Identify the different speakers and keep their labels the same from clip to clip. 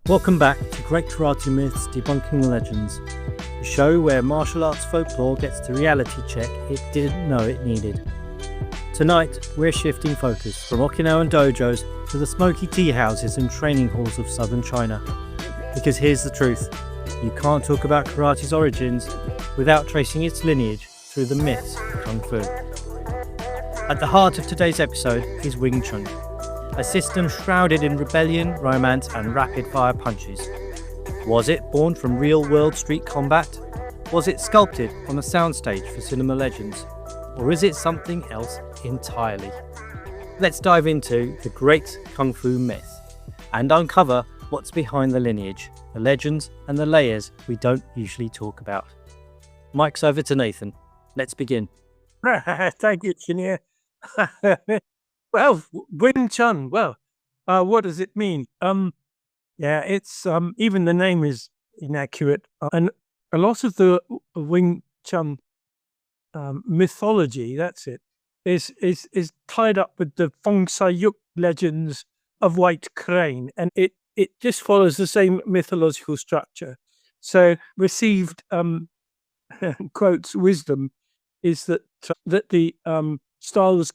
Speaker 1: Welcome back to Great Karate Myths Debunking the Legends, the show where martial arts folklore gets the reality check it didn't know it needed. Tonight, we're shifting focus from Okinawan dojos to the smoky tea houses and training halls of southern China. Because here's the truth, you can't talk about karate's origins without tracing its lineage through the myths of Kung Fu. At the heart of today's episode is Wing Chun, a system shrouded in rebellion, romance and rapid-fire punches. Was it born from real-world street combat? Was it sculpted on a soundstage for cinema legends? Or is it something else entirely? Let's dive into the great Kung Fu myth and uncover what's behind the lineage, the legends and the layers we don't usually talk about. Mike's over to Nathan. Let's begin.
Speaker 2: Thank you, Chinier. Well, Wing Chun. Well, what does it mean? It's even the name is inaccurate, and a lot of the Wing Chun mythology, that's it, is tied up with the Feng Sayuk legends of White Crane, and it just follows the same mythological structure. So, received quotes wisdom is that the style was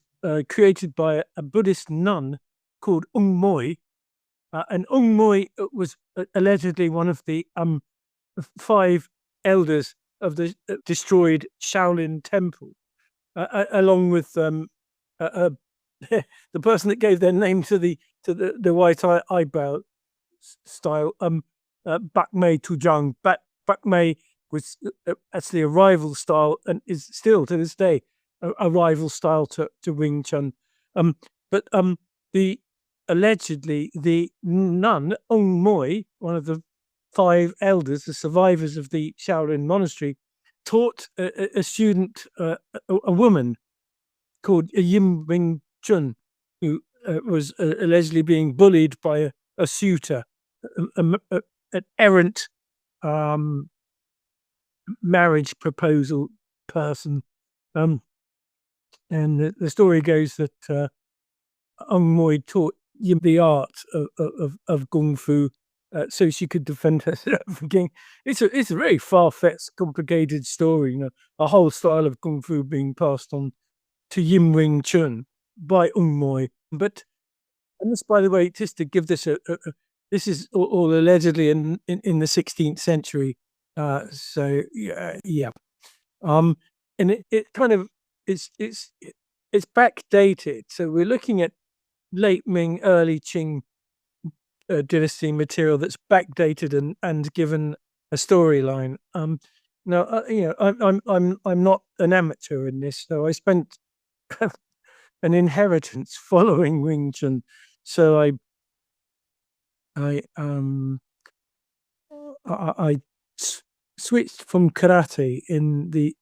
Speaker 2: created by a Buddhist nun called Ung Moi, and Ung Moi was allegedly one of the 5 elders of the destroyed Shaolin Temple, along with the person that gave their name to the white eyebrow style, Bak Mei Tujang. Bak Mei was actually a rival style and is still to this day a rival style to Wing Chun. But allegedly the nun Ung Moi, one of the 5 elders, the survivors of the Shaolin monastery, taught a student, a woman called Yim Wing Chun, who was allegedly being bullied by a suitor, an errant marriage proposal person. And the story goes that Ung Moi taught Yim the art of Kung Fu so she could defend herself again. It's a very far-fetched, complicated story, a whole style of Kung Fu being passed on to Yim Wing Chun by Ung Moi. But, and this, by the way, just to give this this is all allegedly in the 16th century. So yeah. And it kind of it's backdated. So we're looking at late Ming, early Qing dynasty material that's backdated and given a storyline. Now I'm not an amateur in this, so I spent an inheritance following Wing Chun. So I switched from karate in the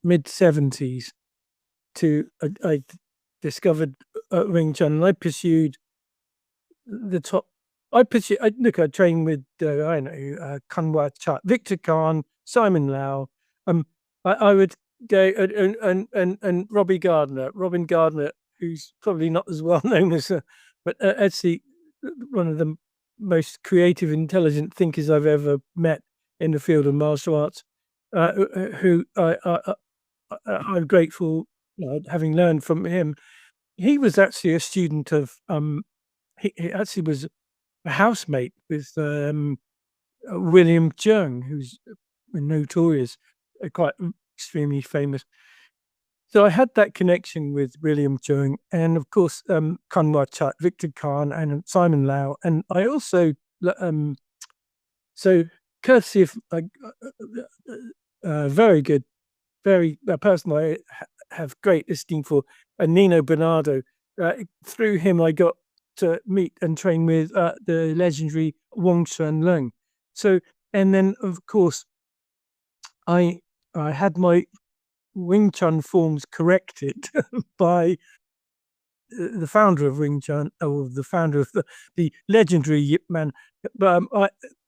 Speaker 2: mid 70s to I discovered Wing Chun, and I pursued the top. I trained with Kanwa Chat, Victor Khan, Simon Lau. I would go and Robin Gardner, who's probably not as well known as but actually one of the most creative, intelligent thinkers I've ever met in the field of martial arts, who I'm grateful, having learned from him. He was actually a student of, he actually was a housemate with William Jung, who's notorious, quite extremely famous. So I had that connection with William Jung, and of course Kanwa Chat, Victor Khan, and Simon Lau, and I also so courtesy of very good, very a person I have great esteem for, Nino Bernardo. Through him, I got to meet and train with the legendary Wong Chun Leung. So, and then of course, I had my Wing Chun forms corrected by the founder of Wing Chun, or the founder of the legendary Yip Man,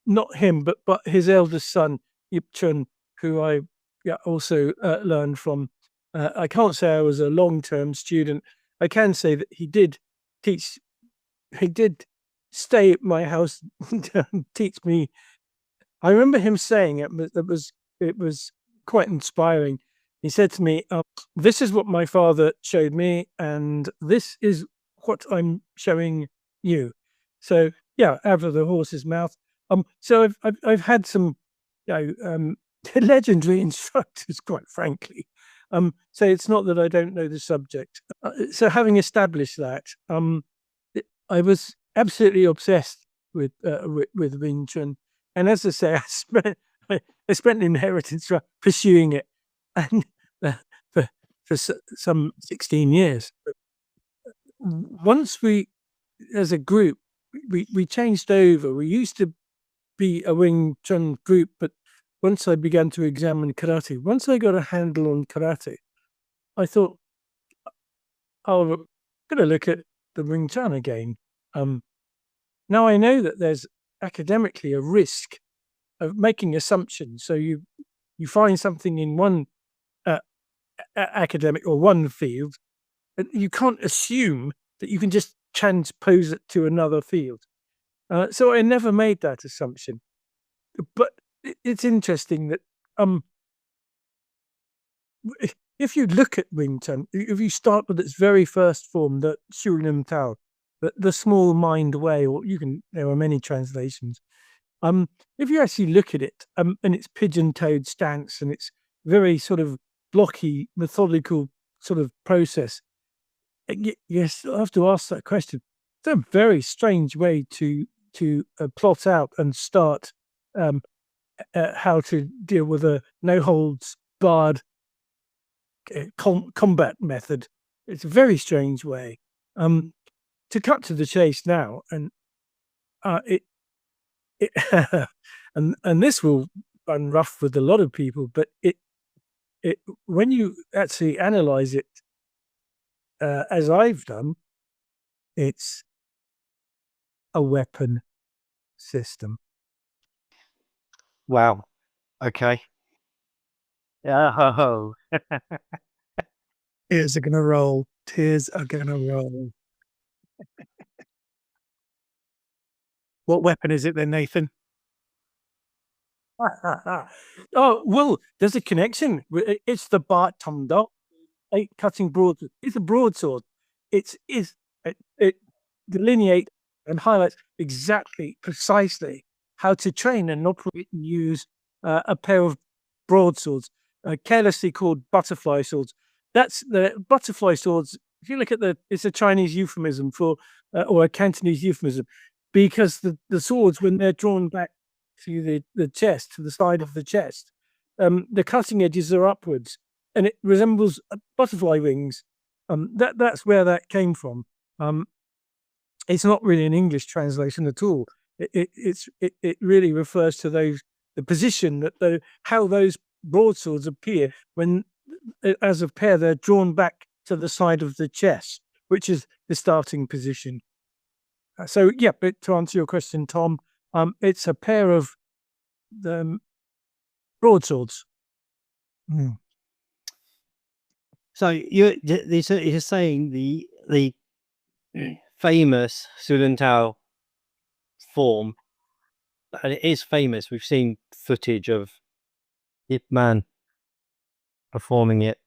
Speaker 2: not him, but his eldest son, Yip Chun, who I also learned from. I can't say I was a long-term student. I can say that he did stay at my house and teach me. I remember him saying it was quite inspiring. He said to me, "This is what my father showed me, and this is what I'm showing you." So yeah, out of the horse's mouth. So I've had some, legendary instructors, quite frankly. So it's not that I don't know the subject. So having established that, I was absolutely obsessed with Wing Chun, and as I say, I spent an inheritance pursuing it, and for some 16 years. Once we, as a group, we changed over. We used to be a Wing Chun group, but once I began to examine karate, once I got a handle on karate, I thought, I'm going to look at the Wing Chun again. Now I know that there's academically a risk of making assumptions. So you find something in one academic or one field, and you can't assume that you can just transpose it to another field. So I never made that assumption. But it's interesting that if you look at Wing Chun, if you start with its very first form, the Shurim Tao, the small mind way, or there are many translations. If you actually look at it, and its pigeon-toed stance and its very sort of blocky, methodical sort of process, you still have to ask that question. It's a very strange way to plot out and start how to deal with a no holds barred combat method. It's a very strange way. To cut to the chase now, and and this will run rough with a lot of people, but it when you actually analyze it, as I've done, it's a weapon system.
Speaker 1: Wow. Okay. Oh.
Speaker 2: Tears are gonna roll. Tears are gonna roll. What weapon is it then, Nathan? Oh, well, there's a connection. It's the Bart Tomdo, cutting broadsword. It's a broadsword. It delineates and highlights exactly, precisely how to train and operate and use a pair of broadswords, carelessly called butterfly swords. That's the butterfly swords. If you look at it's a Chinese euphemism for, or a Cantonese euphemism, because the swords, when they're drawn back to the chest, to the side of the chest, the cutting edges are upwards, and it resembles butterfly wings. That's where that came from. It's not really an English translation at all. It really refers to the position that how those broadswords appear when, as a pair, they're drawn back to the side of the chest, which is the starting position. So yeah, but to answer your question, Tom, it's a pair of the broadswords.
Speaker 1: So you're saying the famous Sudan Tao form, and it is famous. We've seen footage of Ip Man performing it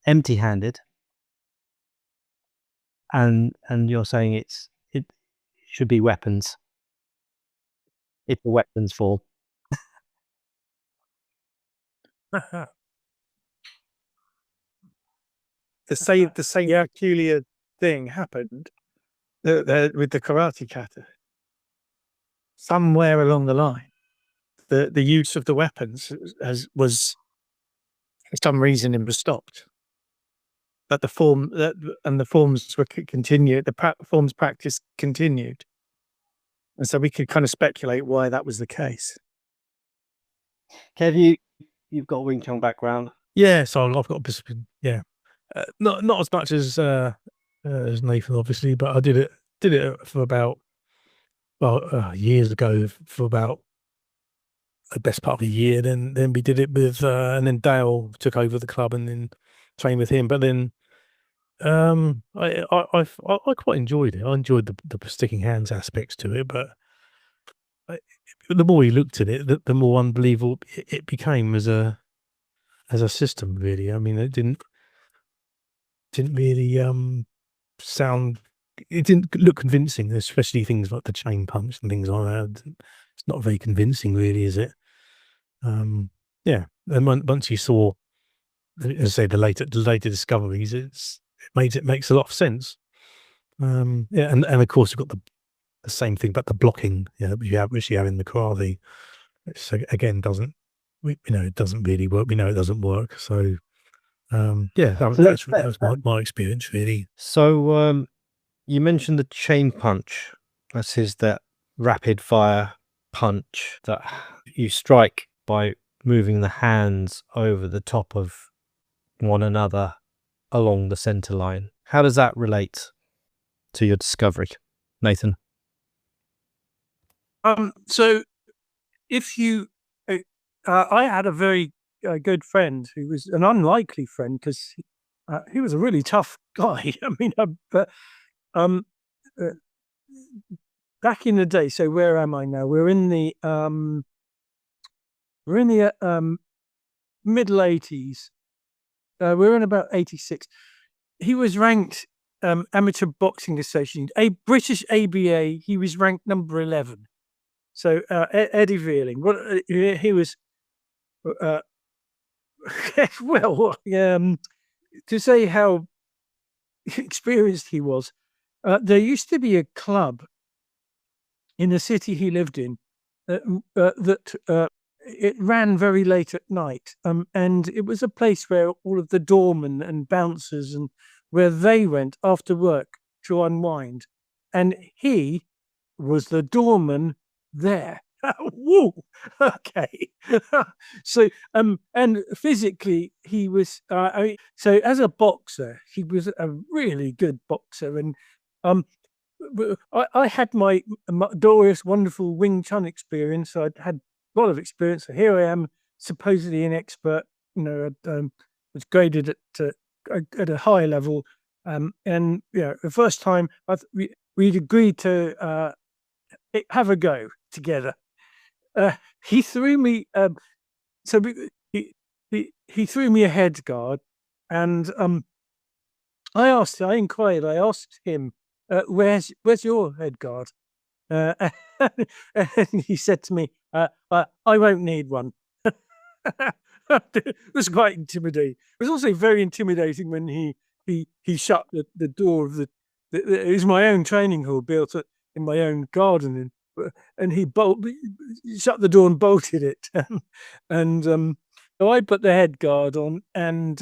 Speaker 1: empty-handed, and you're saying it should be weapons. It's a weapons form.
Speaker 2: The same peculiar thing happened with the karate kata. Somewhere along the line, the use of the weapons was for some reason it was stopped. But the forms were continued. The forms practice continued, and so we could kind of speculate why that was the case.
Speaker 1: Kev, you've got a Wing Chun background.
Speaker 2: Yeah, so I've got a discipline. Yeah, not as much as Nathan, obviously, but I did it for about years ago, for about the best part of a year. Then we did it with, and then Dale took over the club and then trained with him. But then
Speaker 3: I quite enjoyed it. I enjoyed the sticking hands aspects to it, but the more you looked at it, the more unbelievable it became as a system. Really, I mean, it didn't really sound. It didn't look convincing, especially things like the chain punch and things like that. It's not very convincing, really, is it? Yeah. And once you saw, as I say, the later discoveries, it makes a lot of sense. Yeah, and of course you've got the same thing, but the blocking, which you have in the karate, which again it doesn't really work. We know it doesn't work. So yeah, that was my experience, really.
Speaker 1: So you mentioned the chain punch. That rapid fire punch that you strike by moving the hands over the top of one another along the center line. How does that relate to your discovery, Nathan?
Speaker 2: So if you, I had a very good friend who was an unlikely friend because he was a really tough guy. I mean, but back in the day. So where am I now? We're in the middle 80s. We're in about 86. He was ranked Amateur Boxing Association, a British ABA. He was ranked number 11. So Eddie Veerling, he was well, to say how experienced he was, there used to be a club in the city he lived in that it ran very late at night, and it was a place where all of the doormen and bouncers and where they went after work to unwind, and he was the doorman there. Woo! Okay. So and physically he was so as a boxer he was a really good boxer, and I had my glorious wonderful Wing Chun experience. I'd had a lot of experience, so here I am, supposedly an expert, was graded at a high level, and the first time we'd agreed to have a go together. He threw me. So he threw me a head guard, and I asked him, "Where's your head guard?" And he said to me, "I won't need one." It was quite intimidating. It was also very intimidating when he shut the door of it was my own training hall built in my own garden, and he shut the door and bolted it. And so I put the head guard on, and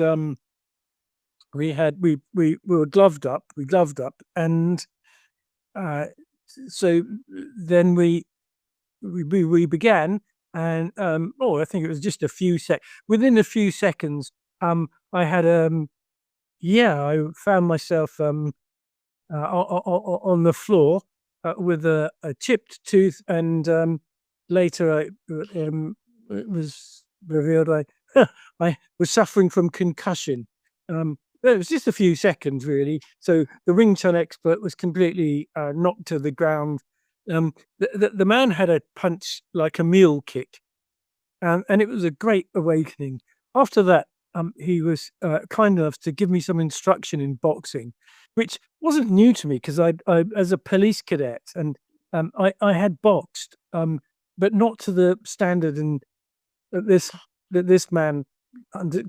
Speaker 2: we were gloved up. We gloved up, and so then we began, and I think it was just a few within a few seconds, I had I found myself on the floor with a chipped tooth, and later it was revealed I was suffering from concussion. It was just a few seconds, really. So the Wing Chun expert was completely knocked to the ground. The man had a punch like a mule kick, and it was a great awakening. After that, he was kind enough to give me some instruction in boxing, which wasn't new to me because I as a police cadet, and I had boxed, but not to the standard and that this man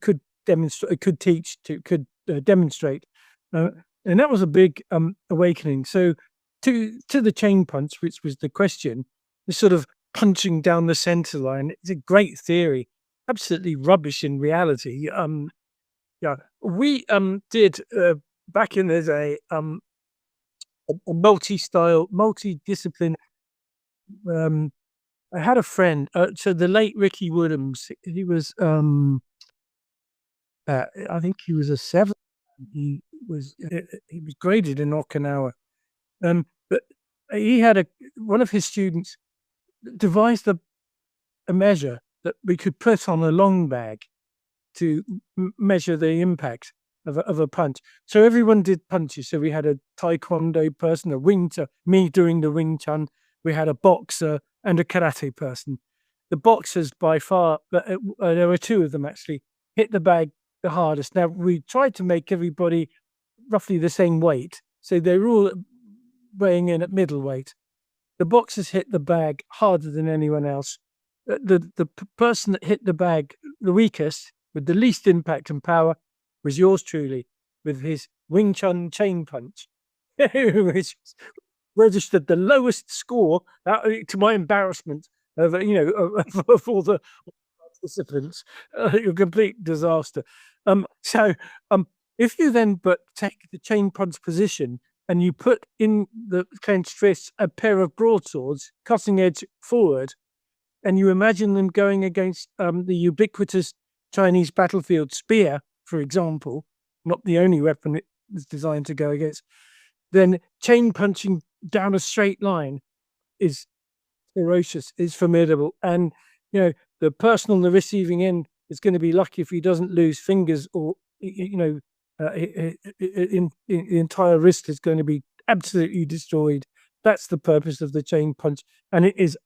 Speaker 2: could demonstrate, could demonstrate, and that was a big awakening. So to the chain punch, which was the question, the sort of punching down the center line, it's a great theory, absolutely rubbish in reality. We did back in the day a multi-discipline. I had a friend, so the late Ricky Woodhams. He was I think he was a 7. He was graded in Okinawa, but he had one of his students devised a measure that we could put on a long bag to measure the impact. of a punch. So everyone did punches. So we had a taekwondo person, a Wing Chun, me doing the Wing Chun. We had a boxer and a karate person. The boxers by far, there were two of them actually, hit the bag the hardest. Now we tried to make everybody roughly the same weight, so they were all weighing in at middleweight. The boxers hit the bag harder than anyone else. The person that hit the bag the weakest, with the least impact and power, was yours truly, with his Wing Chun chain punch, which registered the lowest score, to my embarrassment, of all the participants. A complete disaster. So if you then but take the chain punch position and you put in the clenched fists a pair of broadswords, cutting edge forward, and you imagine them going against the ubiquitous Chinese battlefield spear, for example, not the only weapon it was designed to go against, then chain punching down a straight line is ferocious, is formidable. And, the person on the receiving end is going to be lucky if he doesn't lose fingers, or, the entire wrist is going to be absolutely destroyed. That's the purpose of the chain punch. And it is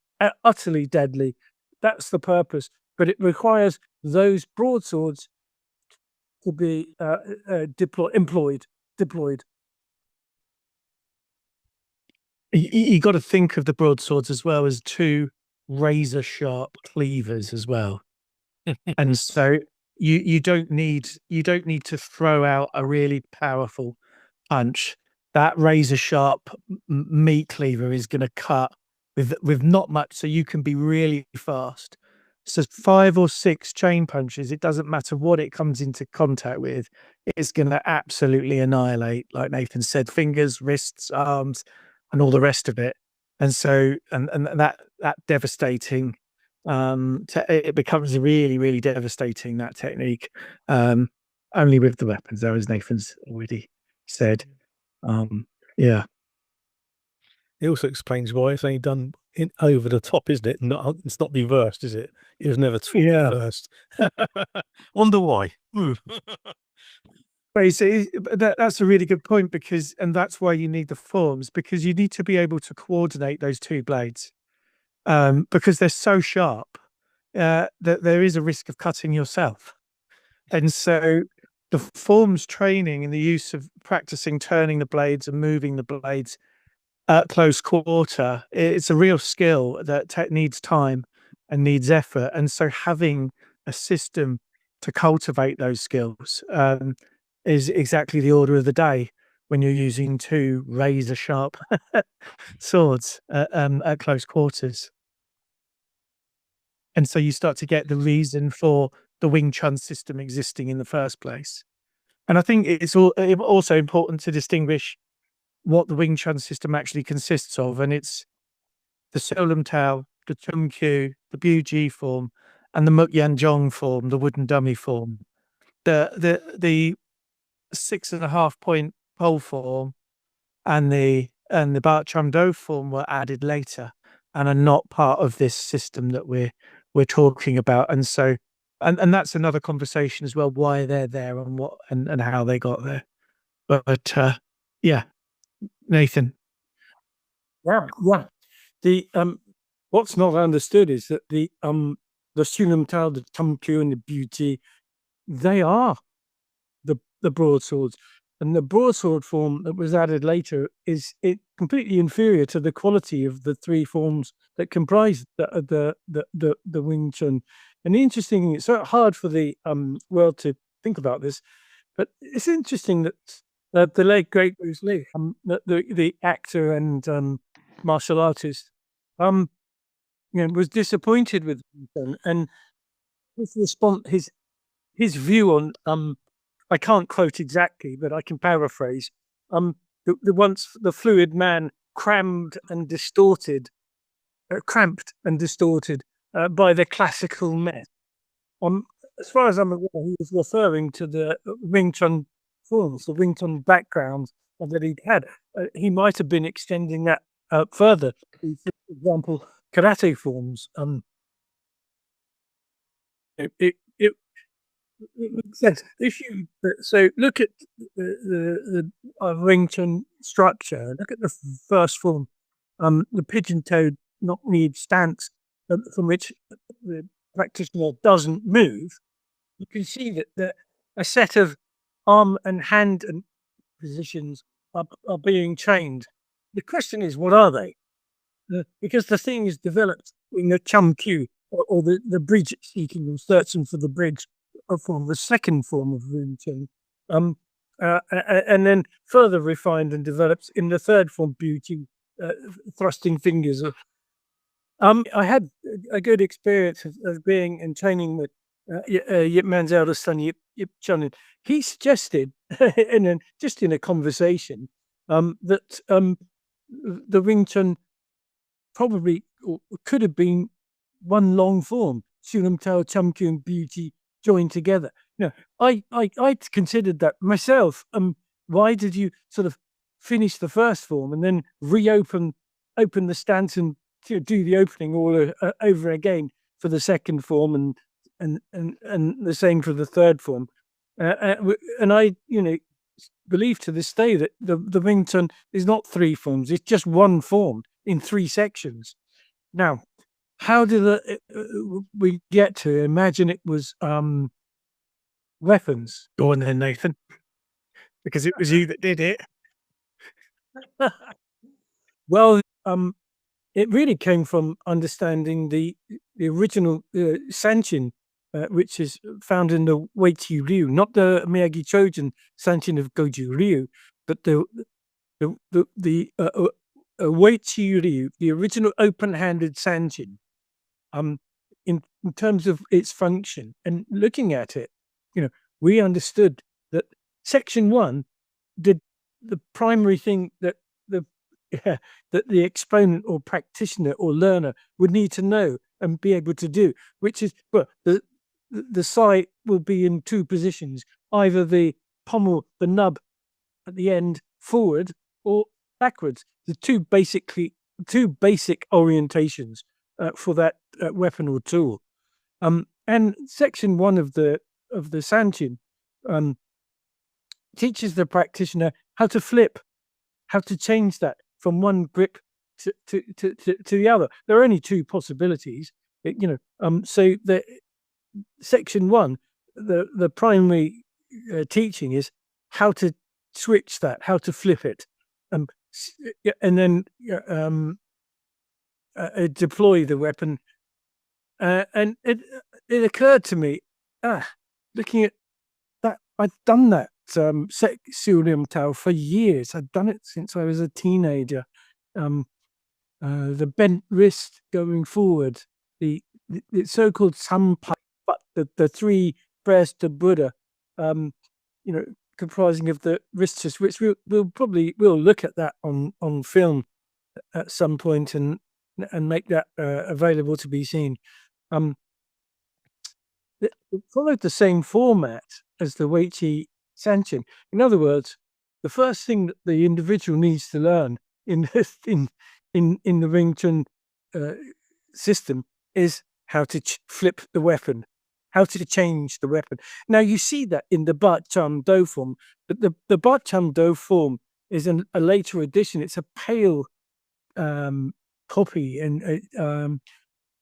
Speaker 2: utterly deadly. That's the purpose. But it requires those broadswords to be deployed.
Speaker 3: You got to think of the broadswords as well as two razor sharp cleavers as well. And so you don't need to throw out a really powerful punch. That razor sharp meat cleaver is going to cut with not much, so you can be really fast. So 5 or 6 chain punches, it doesn't matter what it comes into contact with, it's going to absolutely annihilate, like Nathan said, fingers, wrists, arms, and all the rest of it. And so, and that devastating, it becomes really, really devastating, that technique, only with the weapons, though, as Nathan's already said. Yeah. It also explains why it's only done over the top, isn't it? It's not reversed, is it? It was never reversed. Wonder why.
Speaker 2: But you see, that's a really good point, and that's why you need the forms, because you need to be able to coordinate those two blades, because they're so sharp that there is a risk of cutting yourself. And so the forms training and the use of practicing turning the blades and moving the blades at close quarter, it's a real skill that needs time and needs effort. And so having a system to cultivate those skills is exactly the order of the day when you're using two razor sharp swords at close quarters. And so you start to get the reason for the Wing Chun system existing in the first place. And I think it's also important to distinguish what the Wing Chun system actually consists of. And it's the Solam Tao, the Chum Kyu, the Bu form, and the Muk Yan Jong form, the wooden dummy form. The 6.5 point pole form and the Bak Chum Do form were added later and are not part of this system that we're talking about. And so, and that's another conversation as well, why they're there and what and how they got there. But yeah, Nathan. Yeah. The what's not understood is that the Solam Tao, the Chum Kyu, and the Bu, they are the broadswords. And the broadsword form that was added later is completely inferior to the quality of the 3 forms that comprise the Wing Chun. And the interesting thing, it's so hard for the world to think about this, but it's interesting that the late great Bruce Lee, the actor and martial artist, was disappointed with Wing Chun, and his response, his view on I can't quote exactly, but I can paraphrase. The once the fluid man cramped and distorted by the classical mess. As far as I'm aware, he was referring to the Wing Chun forms, the Wing Chun background that he'd had. He might have been extending that further. For example, karate forms. it makes sense. If you so look at the Wing Chun structure, look at the first form, the pigeon-toed knock-kneed stance from which the practitioner doesn't move. You can see that a set of arm and hand and positions are being trained. The question is, what are they? Because the thing is developed in the chum kyu, or the bridge seeking or searching for the bridge from the second form of Wing Chun, and then further refined and developed in the third form, beauty, thrusting fingers. I had a good experience of being in training with Yip Man's eldest son, Yip Chun. He suggested, just in a conversation, that the Wing Chun probably could have been one long form, Sunam Tao, Chum Kyu, and Beauty joined together. I considered that myself. Why did you sort of finish the first form and then open the stance and do the opening all over again for the second form and the same for the third form? And I, believe to this day that the Wing Chun is not three forms; it's just one form in three sections. Now, how did we get to imagine it was weapons?
Speaker 3: Go on then, Nathan, because it was you that did it.
Speaker 2: Well, it really came from understanding the original Sanchin, which is found in the Weiqi Ryu, not the Miyagi Trojan Sanchin of Goju Ryu, but the Weiqi Ryu, the original open-handed Sanchin. In terms of its function and looking at it, we understood that section 1 did the primary thing that the exponent or practitioner or learner would need to know and be able to do, which is, well, the sai will be in two positions, either the pommel, the nub at the end forward or backwards. The two basic orientations for that weapon or tool. And section 1 of the Sanchin teaches the practitioner how to flip, how to change that from one grip to the other. There are only two possibilities, so the section 1, the primary teaching is how to switch that, how to flip it, and then deploy the weapon. And it occurred to me, looking at that, I'd done that Surim Tao for years. I'd done it since I was a teenager. The bent wrist going forward, the so-called unpacks, but the three prayers to Buddha, comprising of the wrists, which we'll look at that on film at some point and make that available to be seen. It followed the same format as the Weiqi Sanchin. In other words, the first thing that the individual needs to learn in the Wing Chun system is how to flip the weapon, how to change the weapon. Now you see that in the Bat Cham Do form, but the Bat Cham Do form is a later addition. It's a pale copy, and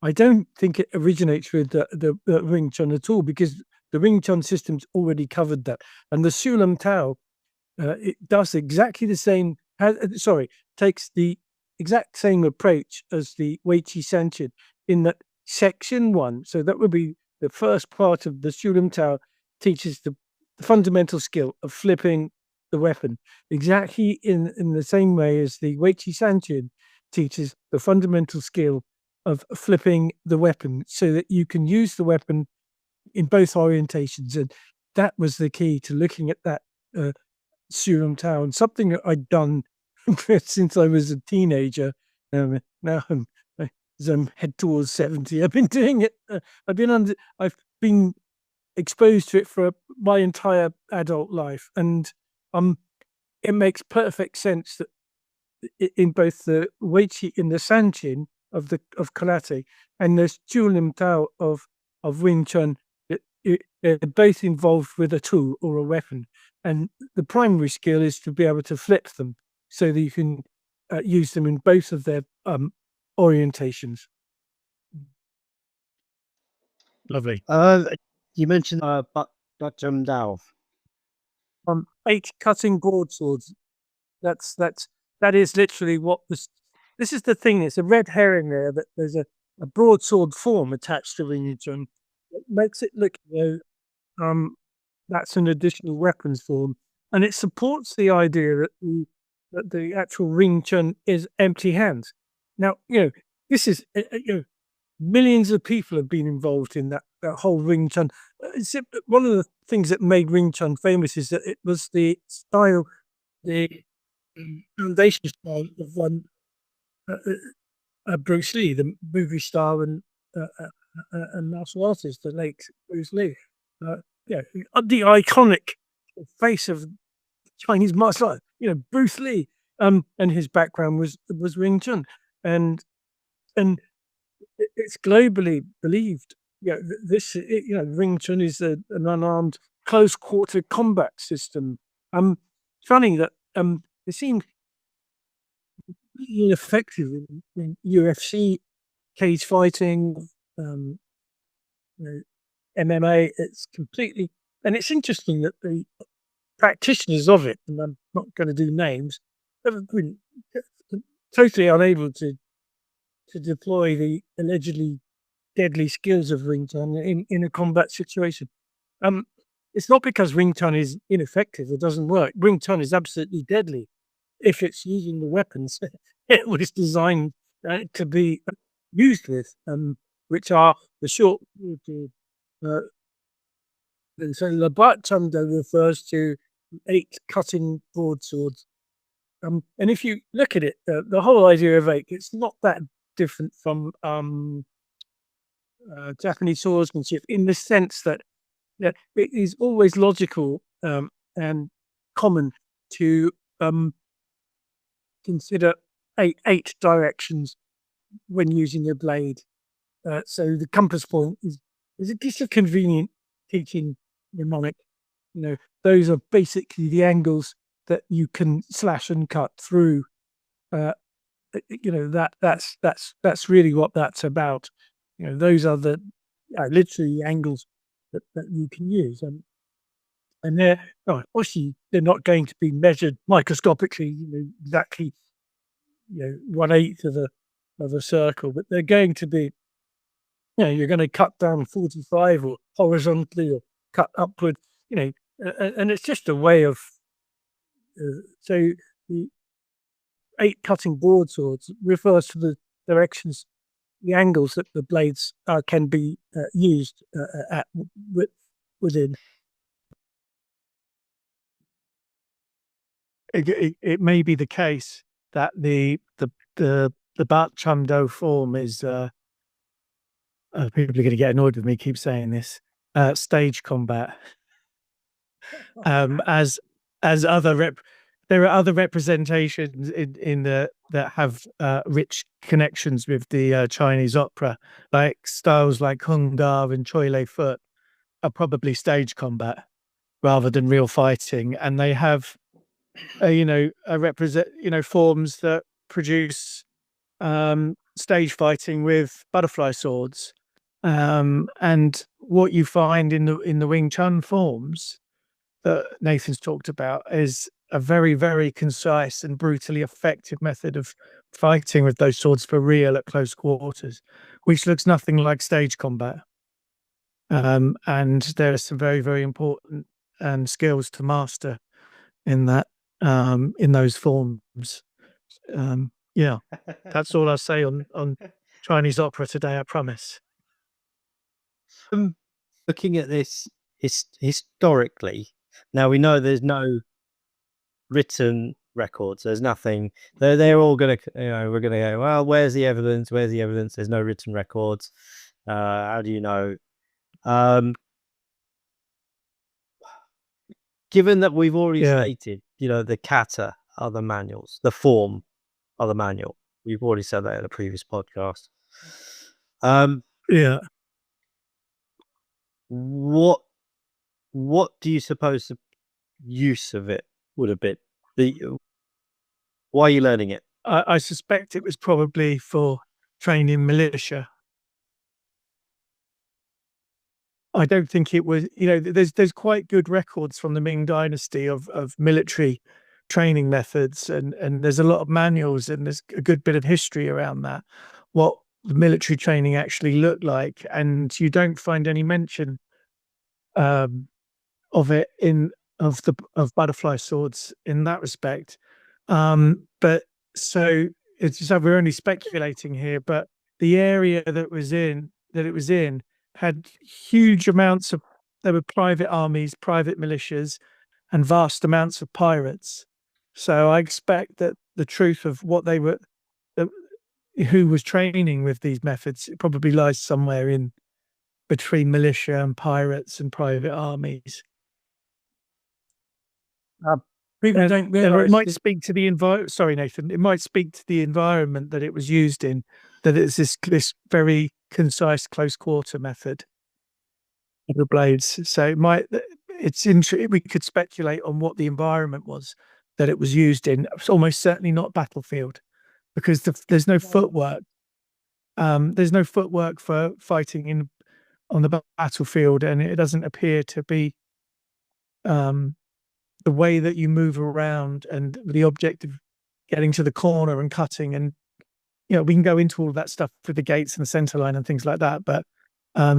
Speaker 2: I don't think it originates with the Wing Chun at all, because the Wing Chun system's already covered that. And the Sulam Tao, it does exactly the same, takes the exact same approach as the Weiqi Sanchin in that section 1. So that would be the first part of the Sulam Tao, teaches the fundamental skill of flipping the weapon, exactly in the same way as the Weiqi Sanchin teaches the fundamental skill of flipping the weapon so that you can use the weapon in both orientations. And that was the key to looking at that Suram Tao, and something that I'd done since I was a teenager. Now as I'm head towards 70, I've been doing it. I've been exposed to it for my entire adult life, and it makes perfect sense that in both the Weiqi, in the Sanchin of karate, and the Chulim Tao of Wing Chun, they're both involved with a tool or a weapon, and the primary skill is to be able to flip them so that you can use them in both of their orientations.
Speaker 3: Lovely.
Speaker 1: You mentioned but Dao.
Speaker 2: 8 cutting broadswords. That is literally what this is the thing. It's a red herring there, that there's a broadsword form attached to Wing Chun. It makes it look, that's an additional weapons form, and it supports the idea that the actual Wing Chun is empty hands. Now, this is millions of people have been involved in that whole Wing Chun. One of the things that made Wing Chun famous is that it was the style, the foundation style of one Bruce Lee, the movie star and martial artist, the late Bruce Lee. The iconic face of Chinese martial art, Bruce Lee. And his background was Wing Chun, and it's globally believed. Wing Chun is an unarmed close quarter combat system. Funny that it seemed ineffective in UFC, cage fighting, MMA. It's completely, and it's interesting that the practitioners of it, and I'm not going to do names, have been totally unable to deploy the allegedly deadly skills of Wing Chun in a combat situation. It's not because Wing Chun is ineffective or doesn't work. Wing Chun is absolutely deadly if it's using the weapons it was designed to be used with, which are the short. And so the broadsword refers to 8 cutting broadswords. And if you look at it, the whole idea of 8, it's not that different from Japanese swordsmanship, in the sense that it is always logical and common to consider 8 directions when using a blade. So the compass point is just a convenient teaching mnemonic. Those are basically the angles that you can slash and cut through. That's really what that's about. Those are the literally the angles that you can use, and they're obviously they're not going to be measured microscopically, exactly 1/8 of a circle, but they're going to be, you're going to cut down 45 or horizontally or cut upward, and it's just a way of. So the 8 cutting broadswords refers to the directions, the angles that the blades can be used at within.
Speaker 3: It may be the case that the Bat Chum Do form is people are going to get annoyed with me keep saying this, stage combat. As other there are other representations in that have rich connections with the Chinese opera, like styles like Hung Da and Choi Lei Foot are probably stage combat rather than real fighting, and they have forms that produce stage fighting with butterfly swords, and what you find in the Wing Chun forms that Nathan's talked about is a very, very concise and brutally effective method of fighting with those swords for real at close quarters, which looks nothing like stage combat. And there are some very, very important skills to master in that, in those forms. That's all I'll say on Chinese opera today, I promise.
Speaker 1: Looking at this historically, now we know there's no written records. There's nothing. They're all gonna, we're gonna go, well, where's the evidence? Where's the evidence? There's no written records. How do you know? Given that we've already stated, the kata are the manuals, the form are the manual. We've already said that in a previous podcast. what do you suppose the use of it would have been? Why are you learning it?
Speaker 2: I suspect it was probably for training militia. I don't think it was, there's quite good records from the Ming Dynasty of military training methods, and there's a lot of manuals, and there's a good bit of history around that, what the military training actually looked like, and you don't find any mention of it of butterfly swords in that respect. But so it's just we're only speculating here, but the area that it was in had huge amounts of, there were private armies, private militias, and vast amounts of pirates. So I expect that the truth of what they were, who was training with these methods, it probably lies somewhere in between militia and pirates and private armies. People don't realize it might speak to the environment. Sorry, Nathan. It might speak to the environment that it was used in. That it's this very concise close quarter method of the blades. So it might. It's interesting. We could speculate on what the environment was that it was used in. It's almost certainly not battlefield, because there's no footwork. There's no footwork for fighting on the battlefield, and it doesn't appear to be the way that you move around and the object of getting to the corner and cutting, and we can go into all of that stuff with the gates and the center line and things like that, but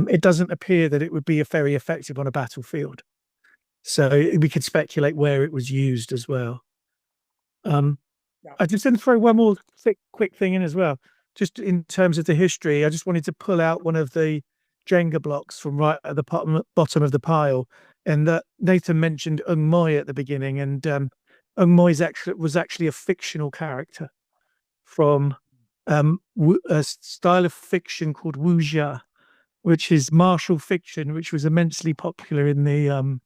Speaker 2: it doesn't appear that it would be very effective on a battlefield. So we could speculate where it was used as well. I just didn't throw one more quick thing in as well. Just in terms of the history, I just wanted to pull out one of the Jenga blocks from right at the bottom of the pile, and that Nathan mentioned Ung Moi at the beginning, and Ung Moi was actually a fictional character from a style of fiction called wuxia, which is martial fiction, which was immensely popular in the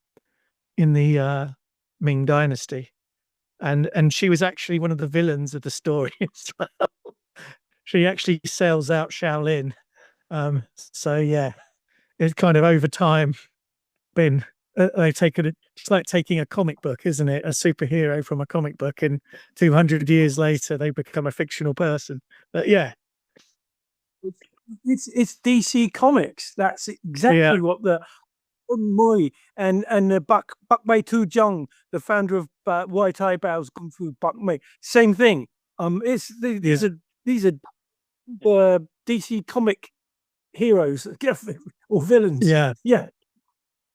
Speaker 2: Ming Dynasty, and she was actually one of the villains of the story as well. She actually sails out Shaolin. So yeah, it's kind of over time been they've taken it. It's like taking a comic book, isn't it? A superhero from a comic book, and 200 years later they become a fictional person. But yeah,
Speaker 4: it's DC Comics. That's exactly what the Ung Moi and the Bak Mei Tu Jung, the founder of White Eyebrows Kung Fu Bak Mei, same thing. These are DC comic heroes or villains.
Speaker 2: Yeah.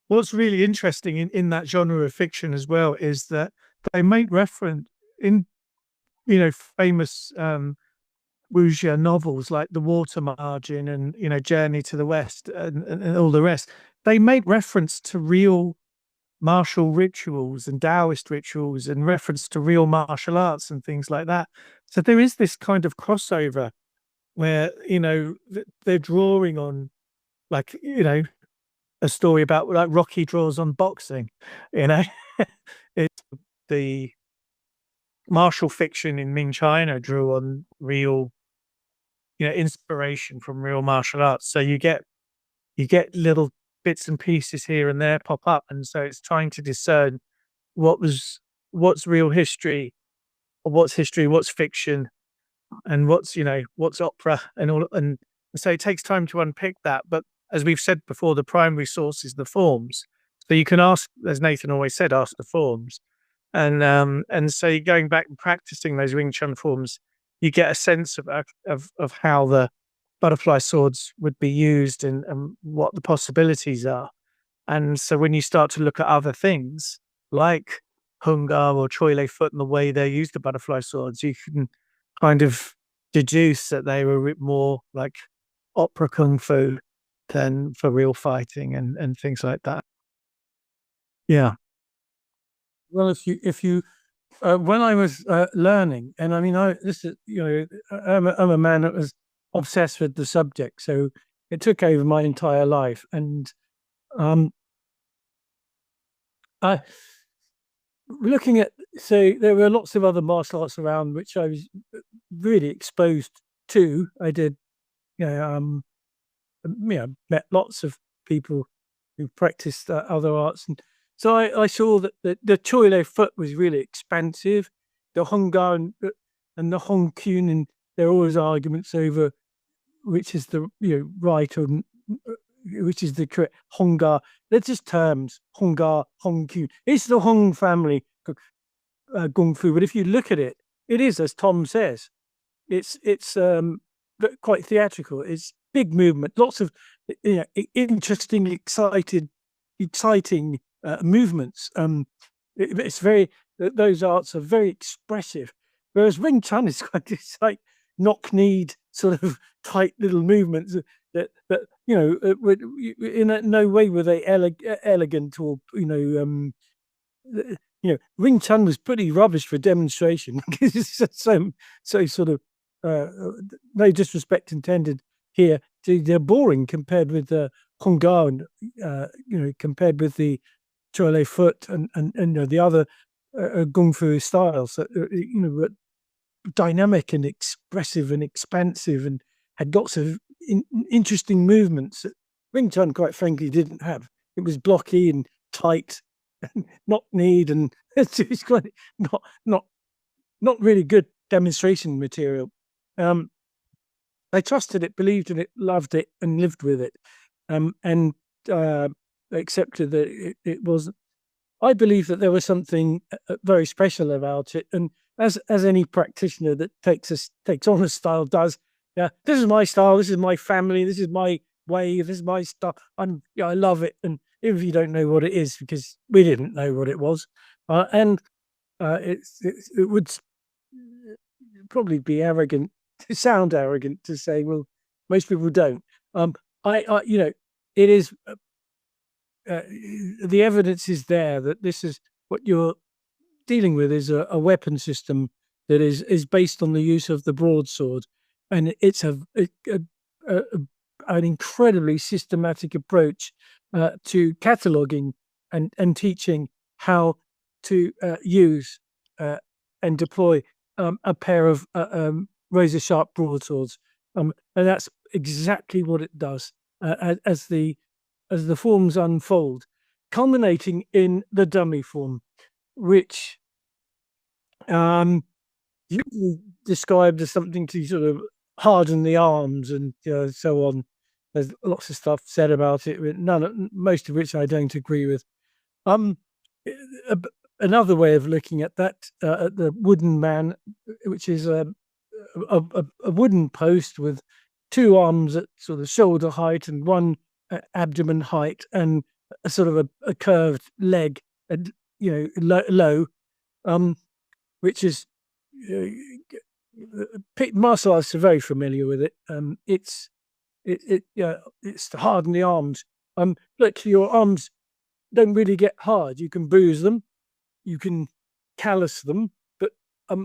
Speaker 2: What's really interesting in that genre of fiction as well is that they make reference in, famous wuxia novels like The Water Margin and, Journey to the West and all the rest. They make reference to real martial rituals and Taoist rituals and reference to real martial arts and things like that. So there is this kind of crossover where, they're drawing on, like, a story about like Rocky draws on boxing, it's the martial fiction in Ming China drew on real, inspiration from real martial arts. So you get little bits and pieces here and there pop up, and so it's trying to discern what's real history, or what's history, what's fiction, and what's opera and all. And so it takes time to unpick that. But as we've said before, the primary source is the forms. So you can ask, as Nathan always said, ask the forms. And so going back and practicing those Wing Chun forms, you get a sense of how the butterfly swords would be used and what the possibilities are. And so when you start to look at other things like Hungar or Choi Lei Foot and the way they use the butterfly swords, you can kind of deduce that they were a bit more like opera kung fu than for real fighting and things like that. Yeah.
Speaker 4: Well, if you when I was learning, and I mean, I'm a man that was obsessed with the subject, so it took over my entire life, and looking at, so there were lots of other martial arts around which I was really exposed to. I did, met lots of people
Speaker 2: who practiced other arts. And so I saw that the Choi Lei foot was really expansive. The Honga and the Hong Kyun, and there are always arguments over which is the right or which is the correct. Honga, they're just terms. Honga, Hong Kyun. It's the Hong family Kung Fu, but if you look at it, it is, as Tom says, it's quite theatrical. It's big movement, lots of interesting, exciting movements. It's very, those arts are very expressive, whereas Wing Chun is quite, it's like knock-kneed sort of tight little movements that in no way were they elegant or Wing Chun was pretty rubbish for demonstration. It's so sort of no disrespect intended here. They're boring compared with the Honga and compared with the Choi Lei foot and the other Kung Fu styles that were dynamic and expressive and expansive and had lots of interesting movements that Wing Chun, quite frankly, didn't have. It was blocky and tight, not kneed, and it's quite not really good demonstration material. I trusted it, believed in it, loved it, and lived with it, and accepted that it wasn't. I believe that there was something very special about it, and as any practitioner that takes on a style does, this is my style, this is my family, this is my way, this is my stuff. I love it, and even if you don't know what it is, because we didn't know what it was, and it would probably be arrogant, to sound arrogant, to say, well, most people don't. It is. The evidence is there that this is what you're dealing with is a weapon system that is based on the use of the broadsword, and it's an incredibly systematic approach to cataloging and teaching how to use and deploy a pair of razor sharp broadswords, and that's exactly what it does as the forms unfold, culminating in the dummy form, which you described as something to sort of harden the arms and so on. There's lots of stuff said about it, most of which I don't agree with. Another way of looking at that, at the wooden man, which is a wooden post with two arms at sort of shoulder height and one abdomen height, and a sort of a curved leg, and low, which is martial artists are very familiar with it. It's to harden the arms. Look, your arms don't really get hard. You can bruise them, you can callous them, but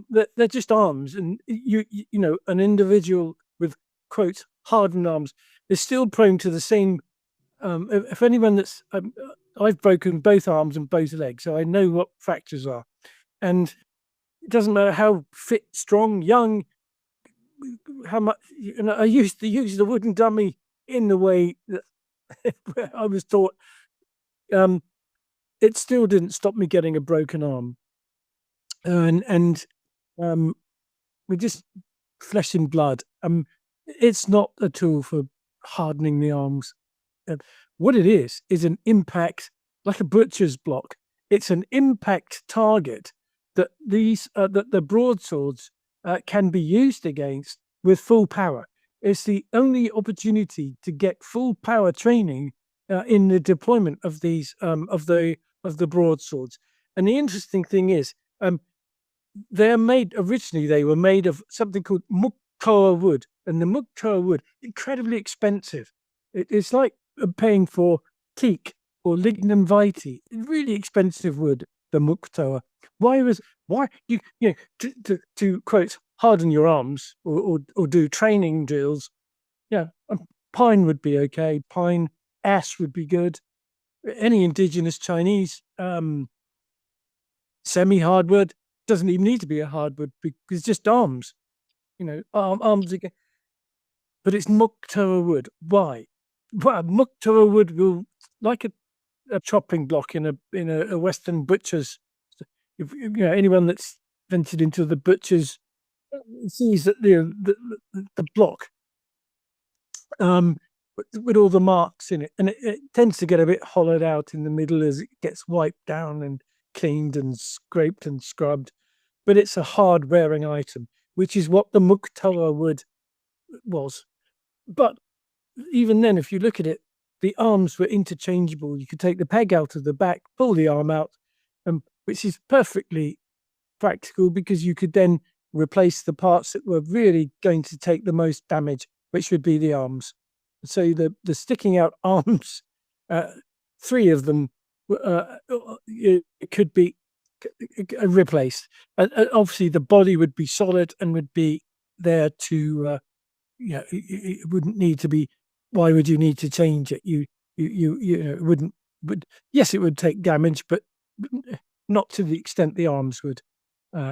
Speaker 2: they're just arms, and an individual with quote hardened arms is still prone to the same. If anyone that's I've broken both arms and both legs, so I know what fractures are, and it doesn't matter how fit, strong, young, how much. I used to use the wooden dummy in the way that I was taught. It still didn't stop me getting a broken arm, and we just flesh and blood. It's not a tool for hardening the arms. What it is an impact, like a butcher's block. It's an impact target that the broadswords can be used against with full power. It's the only opportunity to get full power training in the deployment of these of the broadswords. And the interesting thing is, they were made of something called muktoa wood, and the muktoa wood, incredibly expensive. It's like paying for teak or lignum vitae, really expensive wood, the muktoa. Why to quote harden your arms or do training drills? Pine would be okay. Pine, ash would be good. Any indigenous Chinese semi-hardwood doesn't even need to be a hardwood because it's just arms. Arms again. But it's muktoa wood. Why? Well, muktoa wood will like a chopping block in a Western butcher's. If anyone that's ventured into the butcher's sees that the block with all the marks in it, and it tends to get a bit hollowed out in the middle as it gets wiped down and cleaned and scraped and scrubbed. But it's a hard wearing item, which is what the muktawa wood was. But even then, if you look at it, the arms were interchangeable. You could take the peg out of the back, pull the arm out, which is perfectly practical because you could then replace the parts that were really going to take the most damage, which would be the arms. So the sticking out arms, 3 of them, it could be replaced. Obviously, the body would be solid and would be there to, it wouldn't need to be. Why would you need to change it? It wouldn't. Yes, it would take damage, but not to the extent the arms would.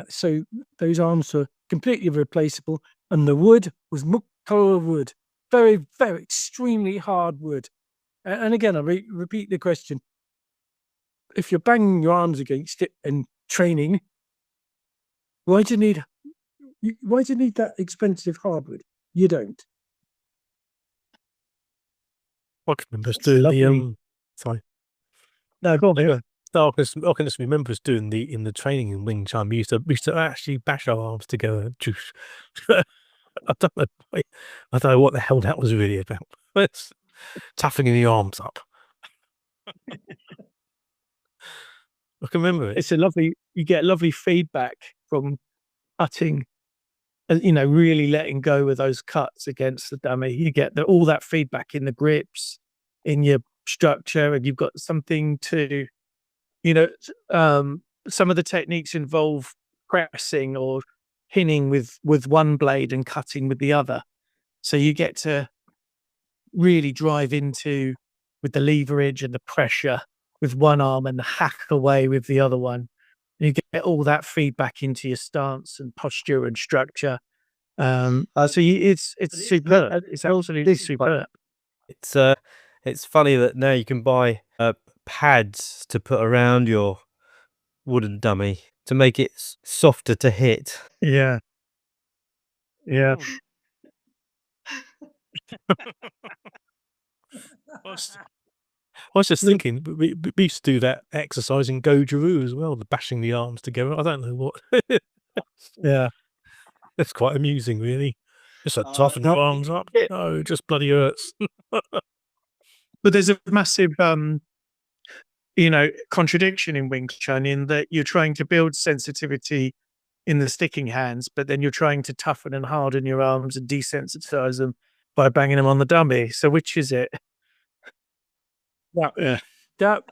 Speaker 2: So those arms were completely replaceable, and the wood was muktawa wood, very, very extremely hard wood. And again, I repeat the question: if you're banging your arms against it and training, why do you need that expensive hardwood? You don't.
Speaker 3: I can remember us doing the sorry.
Speaker 2: No, go on.
Speaker 3: Yeah. I can just remember us doing in the training in Wing Chun. We used to actually bash our arms together. I don't know what the hell that was really about. It's toughening the arms up. I can remember it.
Speaker 2: It's you get lovely feedback from cutting and, really letting go with those cuts against the dummy. You get all that feedback in the grips, in your structure, and you've got something to, some of the techniques involve pressing or pinning with one blade and cutting with the other. So you get to really drive into with the leverage and the pressure with one arm and hack away with the other one. You get all that feedback into your stance and posture and structure. It's superb. It's absolutely superb.
Speaker 5: It's funny that now you can buy pads to put around your wooden dummy to make it softer to hit.
Speaker 3: Yeah. I was just thinking, we used to do that exercise in Goju as well, the bashing the arms together. I don't know what. Yeah, that's quite amusing, really. Just toughen your arms up. No, it just bloody hurts.
Speaker 2: But there's a massive, contradiction in Wing Chun in that you're trying to build sensitivity in the sticking hands, but then you're trying to toughen and harden your arms and desensitize them by banging them on the dummy. So which is it? That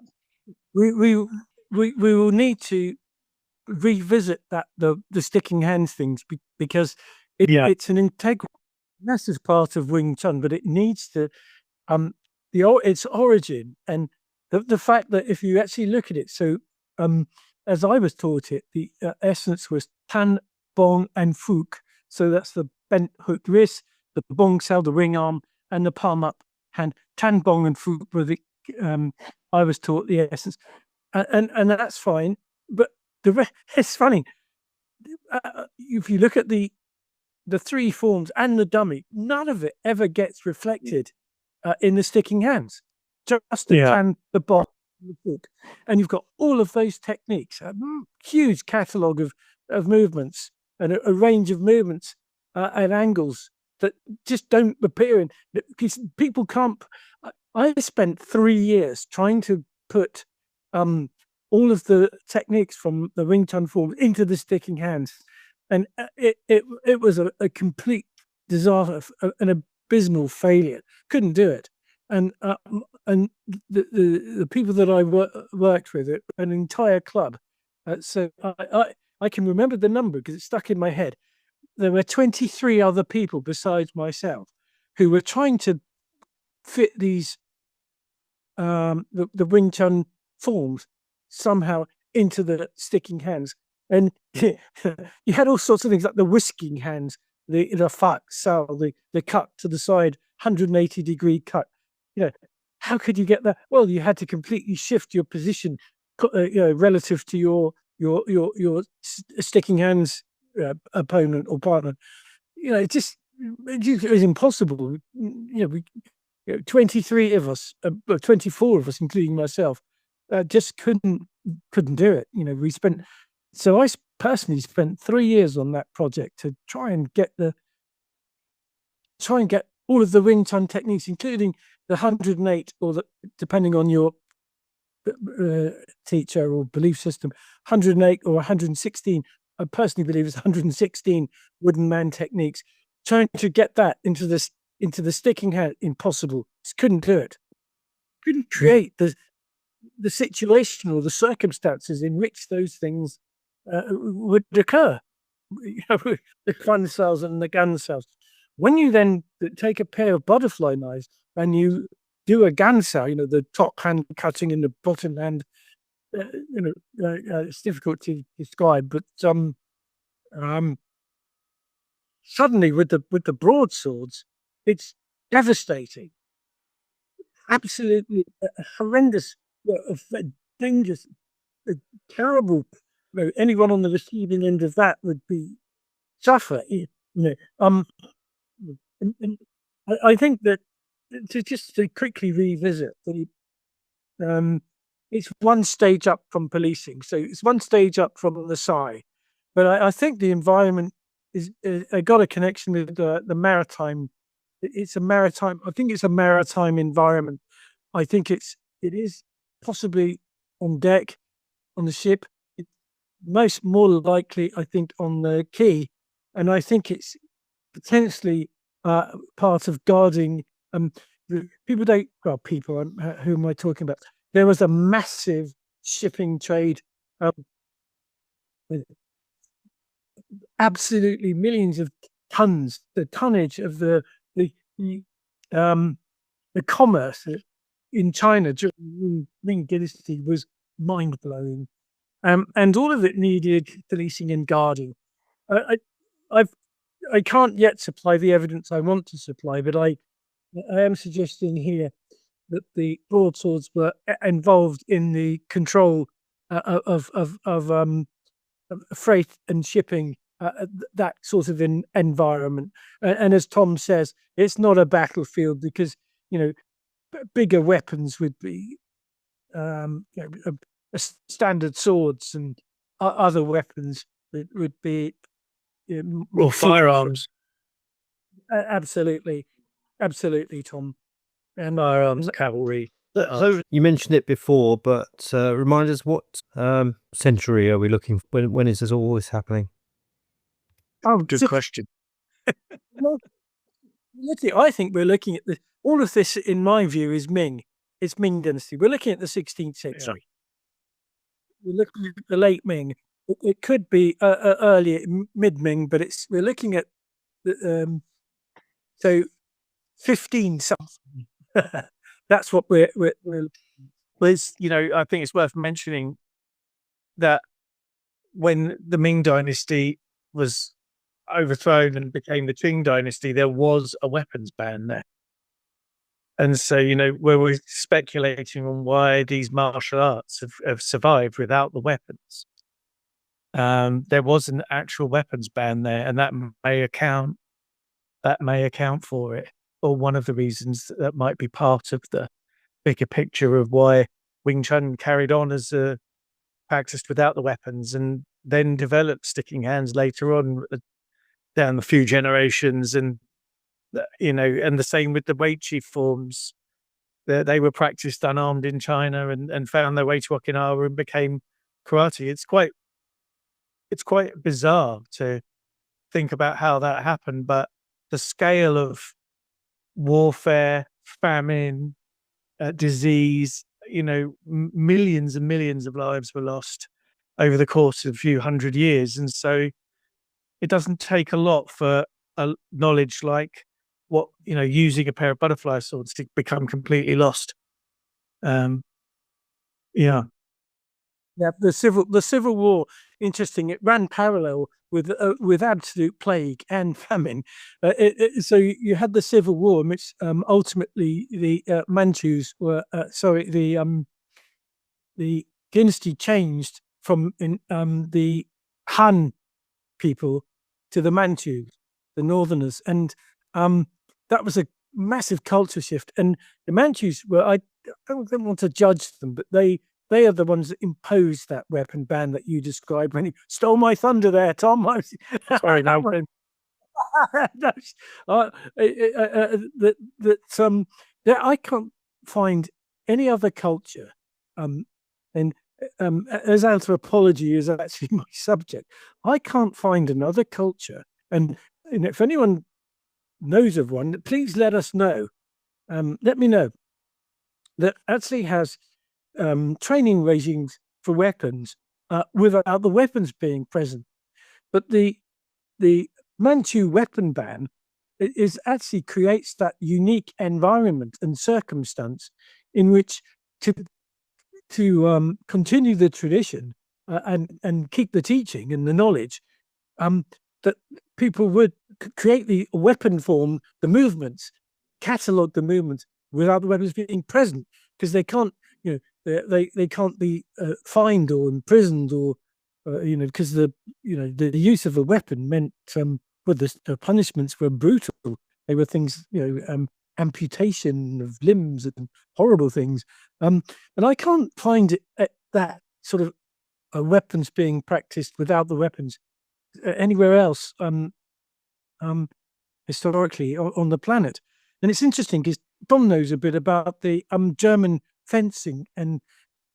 Speaker 2: we will need to revisit the sticking hands things because it's an integral, massive part of Wing Chun, but it needs to its origin and the fact that if you actually look at it, so as I was taught it, the essence was Tan, Bong, and Fook. So that's the bent hooked wrist, the Bong cell, the ring arm, and the palm up hand. Tan, Bong, and Fook were the I was taught the essence, and that's fine. But it's funny if you look at the 3 forms and the dummy, none of it ever gets reflected in the sticking hands. Just the tan, the bong, the foot, and you've got all of those techniques, a huge catalogue of movements and a range of movements at angles that just don't appear in. People can't. I spent 3 years trying to put all of the techniques from the Wing Chun form into the sticking hands, and it was a complete disaster, an abysmal failure. Couldn't do it, and the people that I worked with, an entire club. So I can remember the number because it's stuck in my head. There were 23 other people besides myself who were trying to fit these the Wing Chun forms somehow into the sticking hands, and you had all sorts of things like the whisking hands, the fat cell, the cut to the side, 180-degree cut. how could you get that? Well, you had to completely shift your position, relative to your sticking hands opponent or partner. It was impossible. 23 of us, 24 of us, including myself, just couldn't do it. I personally spent 3 years on that project to try and get all of the Wing Chun techniques, including the 108, or depending on your teacher or belief system, 108 or 116. I personally believe it's 116 wooden man techniques. Trying to get that into the sticking hand, impossible. Just couldn't do it. Couldn't create the situation or the circumstances in which those things would occur. The fun cells and the gun cells. When you then take a pair of butterfly knives and you do a gansao, the top hand cutting and the bottom hand, it's difficult to describe, but suddenly with the broadswords, it's devastating, absolutely horrendous, dangerous, terrible. Anyone on the receiving end of that would suffer. And I think that to quickly revisit it's one stage up from policing, so it's one stage up from the Psi, but I think the environment is got a connection with the maritime. It's a maritime. I think it's a maritime environment. I think it is possibly on deck, on the ship. It's more likely, I think, on the quay, and I think it's potentially part of guarding. People don't. Well, people. Who am I talking about? There was a massive shipping trade, with absolutely millions of tons. The tonnage of the commerce in China during the Ming Dynasty was mind blowing, and all of it needed policing and guarding. I can't yet supply the evidence I want to supply, but I am suggesting here that the broadswords were involved in the control of freight and shipping, that sort of environment. And as Tom says, it's not a battlefield because bigger weapons would be standard swords, and other weapons would be
Speaker 3: Or firearms.
Speaker 2: Absolutely, Tom.
Speaker 3: And firearms, cavalry.
Speaker 5: So you mentioned it before, but remind us what century are we looking for? When is all this happening?
Speaker 3: Oh, good question.
Speaker 2: Well, I think we're looking at all of this, in my view, is Ming. It's Ming Dynasty. We're looking at the 16th century. Yeah. We're looking at the late Ming. It could be earlier, mid-Ming, but we're looking at so 15 something. That's what we're.
Speaker 4: Liz, I think it's worth mentioning that when the Ming Dynasty was overthrown and became the Qing Dynasty, there was a weapons ban there. And so, where we're speculating on why these martial arts have survived without the weapons, there was an actual weapons ban there, and that may account for it, or one of the reasons that might be part of the bigger picture of why Wing Chun carried on as a practiced without the weapons, and then developed sticking hands later on down a few generations, and and the same with the Wei Chi forms. They were practiced unarmed in China and found their way to Okinawa and became karate. It's quite bizarre to think about how that happened, but the scale of warfare, famine, disease, millions and millions of lives were lost over the course of a few hundred years. And so it doesn't take a lot for a knowledge like what, using a pair of butterfly swords to become completely lost. Yeah. Yeah, the Civil War. Interesting. It ran parallel with absolute plague and famine. So you had the Civil War, in which ultimately the Manchus were the dynasty changed from the Han people to the Manchus, the Northerners, and that was a massive culture shift. And the Manchus were, I don't want to judge them, but they are the ones that imposed that weapon ban that you described when you stole my thunder there, Tom.
Speaker 2: Sorry, no.
Speaker 4: That I can't find any other culture, and as anthropology is actually my subject, I can't find another culture. And if anyone knows of one, please let us know. Let me know that actually has training regimes for weapons without the weapons being present. But the Manchu weapon ban is actually creates that unique environment and circumstance in which to continue the tradition and keep the teaching and the knowledge, that people would create the weapon form, the movements, catalog the movements without the weapons being present, because they can't, they can't be fined or imprisoned or because the use of a weapon meant the punishments were brutal. They were things, amputation of limbs and horrible things. And I can't find that sort of weapons being practiced without the weapons anywhere else historically on the planet. And it's interesting because Tom knows a bit about the German fencing, and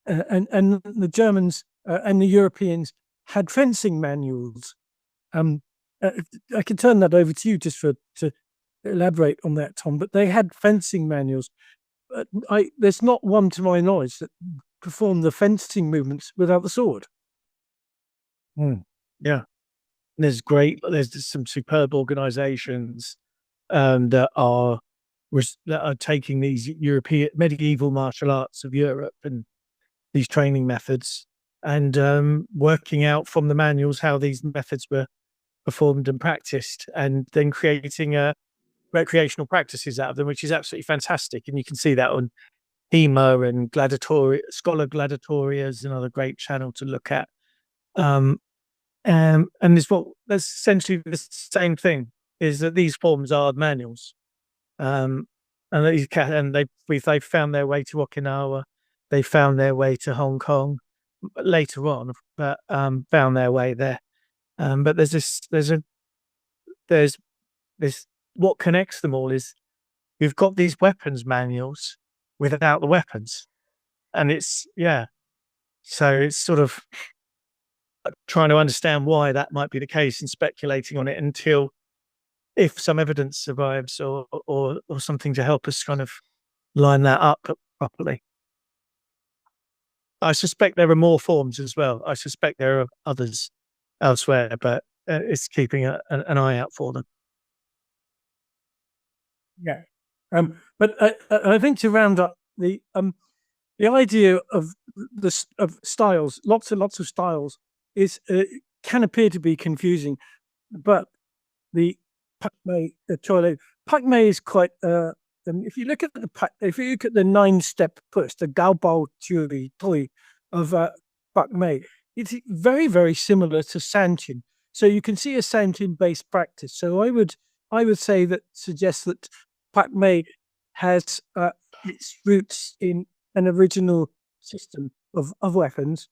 Speaker 4: the Germans and the Europeans had fencing manuals. I can turn that over to you just to elaborate on that, Tom. But they had fencing manuals. There's not one to my knowledge that performed the fencing movements without the sword.
Speaker 2: Yeah, there's some superb organizations that are taking these European medieval martial arts of Europe and these training methods and working out from the manuals how these methods were performed and practiced, and then creating recreational practices out of them, which is absolutely fantastic. And you can see that on HEMA and Scholar Gladiatoria is another great channel to look at. And that's essentially the same thing, is that these forms are manuals. And they found their way to Okinawa, they found their way to Hong Kong later on, but found their way there. But there's what connects them all is we've got these weapons manuals without the weapons, and so it's sort of trying to understand why that might be the case and speculating on it until if some evidence survives or something to help us kind of line that up properly. I suspect there are more forms as well. I suspect there are others elsewhere, but it's keeping an eye out for them.
Speaker 4: Yeah. But I think to round up the idea of styles, lots and lots of styles, is can appear to be confusing, but the Pakme, Pakme is quite. If you look at the 9-step push, the Gaobao Churi Toi of Pakme, it's very, very similar to Sanchin. So you can see a Sanchin-based practice. So I would say that suggests that Pakme has its roots in an original system of weapons.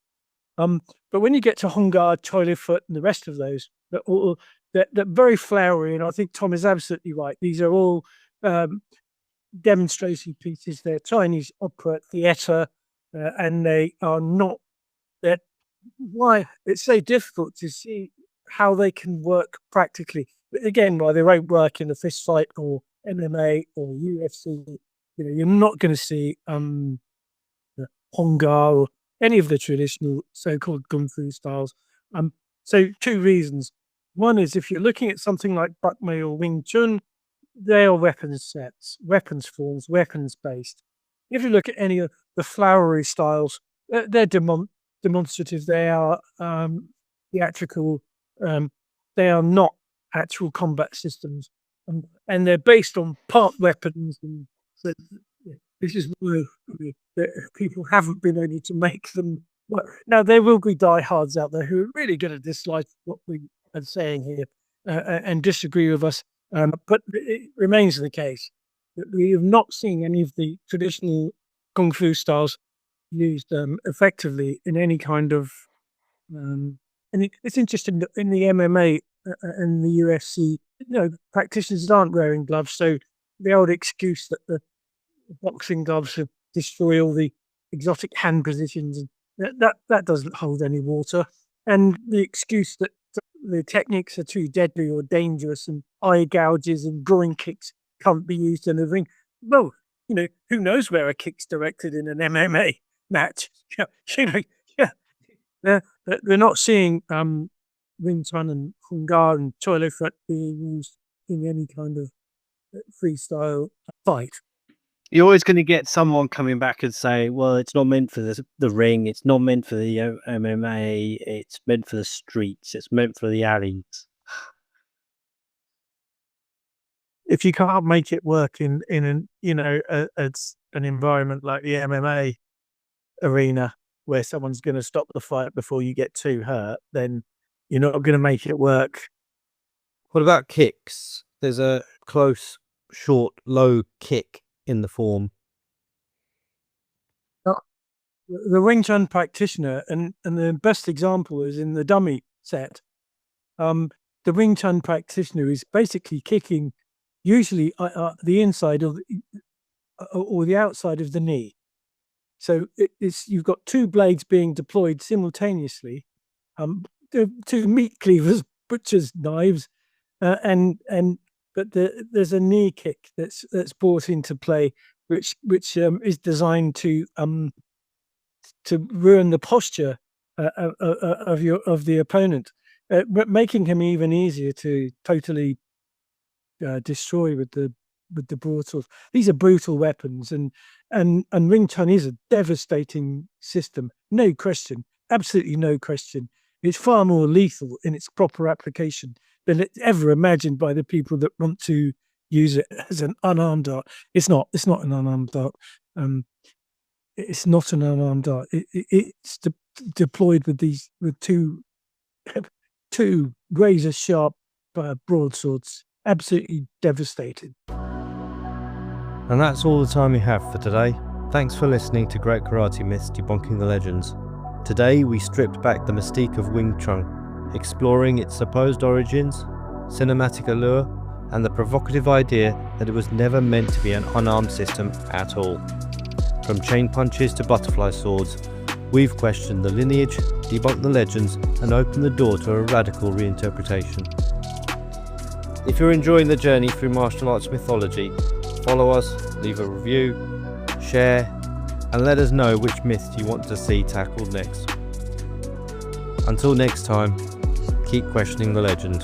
Speaker 4: But when you get to Hong Guard, Choi Foot, and the rest of those, they're very flowery. And I think Tom is absolutely right. These are all demonstration pieces. They're Chinese opera theatre, and they are not. That why it's so difficult to see how they can work practically. But again, why they won't work in a fist fight or MMA or UFC. You're not going to see Honga or any of the traditional so-called kung fu styles. So 2 reasons. One is if you're looking at something like Pakme or Wing Chun, they are weapons sets, weapons forms, weapons based. If you look at any of the flowery styles, they're
Speaker 2: demonstrative. They are theatrical. They are not actual combat systems, and they're based on part weapons. And so this is where people haven't been able to make them. Well, now there will be diehards out there who are really going to dislike what we are saying here and disagree with us. But it remains the case that we have not seen any of the traditional kung fu styles used effectively in any kind of. And it's interesting that in the MMA and the UFC, practitioners aren't wearing gloves, so the old excuse that the boxing gloves destroy all the exotic hand positions, that doesn't hold any water. And the excuse that the techniques are too deadly or dangerous and eye gouges and groin kicks can't be used in a ring. Well, who knows where a kick's directed in an MMA match? They're not seeing Wing Chun and Hung Gar and Choi Lo Fut being used in any kind of freestyle fight.
Speaker 1: You're always going to get someone coming back and say, well, it's not meant for the ring, it's not meant for the MMA, it's meant for the streets, it's meant for the alleys.
Speaker 4: If you can't make it work in an an environment like the MMA arena where someone's going to stop the fight before you get too hurt, then you're not going to make it work.
Speaker 5: What about kicks? There's a close, short, low kick in the form.
Speaker 2: The Wing Chun practitioner, and the best example is in the dummy set. The Wing Chun practitioner is basically kicking usually the inside of or the outside of the knee. So you've got two blades being deployed simultaneously, two meat cleavers, butcher's knives, but there's a knee kick that's brought into play, which is designed to ruin the posture of the opponent, making him even easier to totally destroy with the broadsword. These are brutal weapons, and Wing Chun is a devastating system, no question, absolutely no question. It's far more lethal in its proper application than it's ever imagined by the people that want to use it as an unarmed art. It's not an unarmed art. It's not an unarmed art. It's deployed with two razor sharp broadswords. Absolutely devastating.
Speaker 5: And that's all the time we have for today. Thanks for listening to Great Karate Myths Debunking the Legends. Today we stripped back the mystique of Wing Chun, exploring its supposed origins, cinematic allure, and the provocative idea that it was never meant to be an unarmed system at all. From chain punches to butterfly swords, we've questioned the lineage, debunked the legends, and opened the door to a radical reinterpretation. If you're enjoying the journey through martial arts mythology, follow us, leave a review, share, and let us know which myths you want to see tackled next. Until next time, keep questioning the legend.